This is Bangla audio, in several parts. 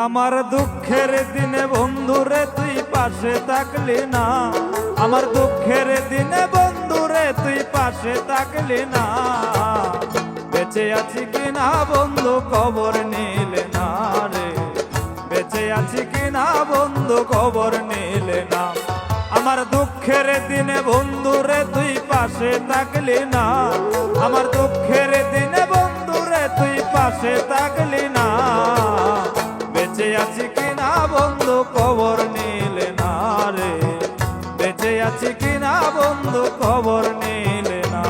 আমার দুঃখের দিনে বন্ধুরে তুই পাশে থাকলি না, আমার দুঃখের দিনে বন্ধুরে তুই পাশে থাকলি না। বেঁচে আছি কিনা বন্ধু খবর নিলে না রে, বেঁচে আছি কিনা বন্ধু খবর নিলে না। আমার দুঃখের দিনে বন্ধুরে তুই পাশে থাকলি না, আমার দুঃখের দিনে বন্ধুরে তুই পাশে থাকলি না। বেঁচে আছি কিনা বন্ধু খবর নিলে না রে, বেঁচে আছি কিনা বন্ধু খবর নিলে না।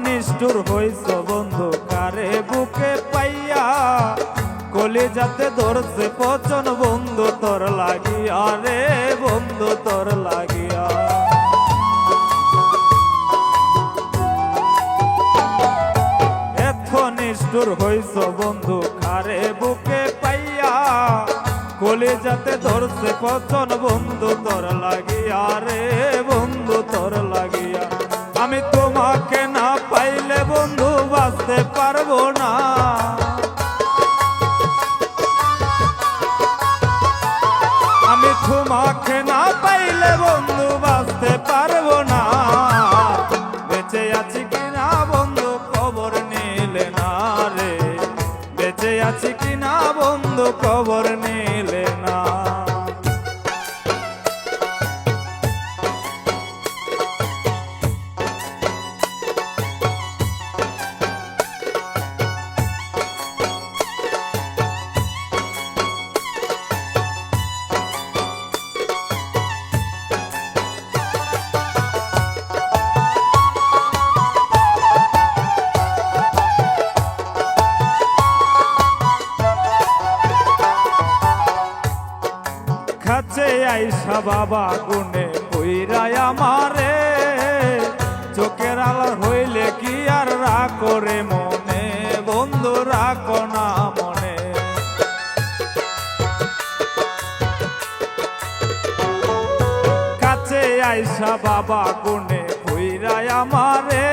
নিষ্ঠুর হইছ বন্ধু কারে বুকে পাইয়া, কলিজাতে ধরছে পচন বন্ধু তোর লাগিয়া রে, বন্ধু তোর লাগিয়া। এত নিষ্ঠুর হইছ বন্ধু কারে বুকে পাইয়া, কলিজাতে ধরছে পচন বন্ধু তোর লাগিয়া রে, বন্ধু তোর লাগিয়া। আমি তোমাকে না পাইলে বন্ধু বাঁচতে পারবো না, আমি তোমাকে না পাইলে বন্ধু বাঁচতে পারবো না। বেঁচে আছি কিনা বন্ধু খবর নিলে না রে, বেঁচে আছি কিনা বন্ধু খবর নিলে না। কাছে আইসা বাবা গুনে কইরাই আমারে, চোখের আলার হইলে কি আর রাখো রে মনে, বন্ধু রাখো না মনে। কাছে আইসা বাবা গুনে কইরাই আমারে,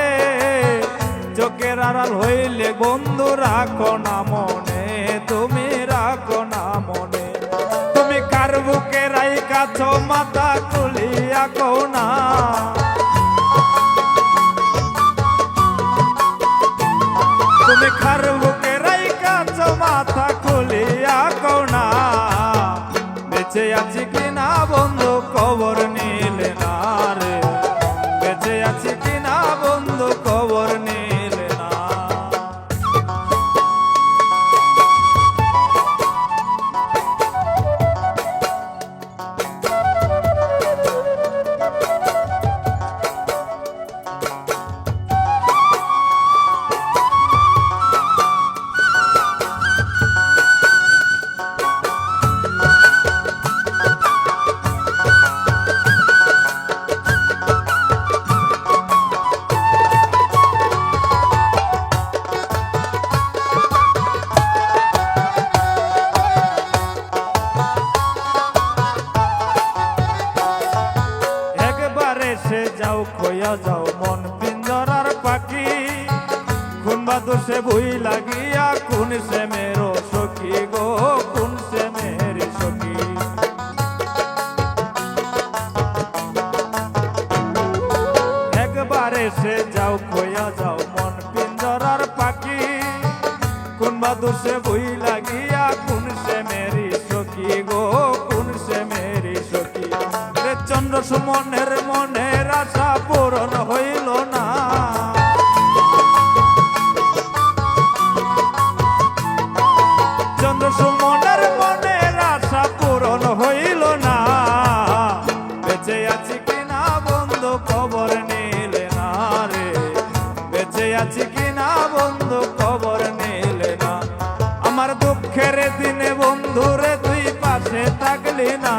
চোখের আড়াল হইলে বন্ধু রাখো না মনে, তুমি রাখো না মনে। তুমি কার বুকে রাইখাছ মাথা খুলিয়া কও না, তুমি কার বুকে রাইখাছ মাথা খুলিয়া কও না। বেঁচে আছি কিনা বন্ধু খবর নিলে না রে, বেঁচে আছি কিনা বন্ধু খবর নিলে না। এসে যাও খোয়া যাও মন পিঞ্জরার পাখি, কোন বাদুষে ভুই লাগিয়া কোন সে মেরো সখী গো, কোন সে মেরি সখী। একবার এসে যাও খোয়া যাও মন পিঞ্জরার পাখি, কোন বাদুষে ভুই লাগিয়া কোন সে মেরি সখী গো, কোন সে মেরি সখী। চন্দ্র সুমনের মনের আশা পূরণ হইল না, চন্দ্র সুমনের মনের আশা পূরণ হইল না। বেঁচে আছি কিনা বন্ধু খবর নিলে না রে, বেঁচে আছি কিনা বন্ধু খবর নিলে না। আমার দুঃখের দিনে বন্ধুরে তুই পাশে থাকলি না।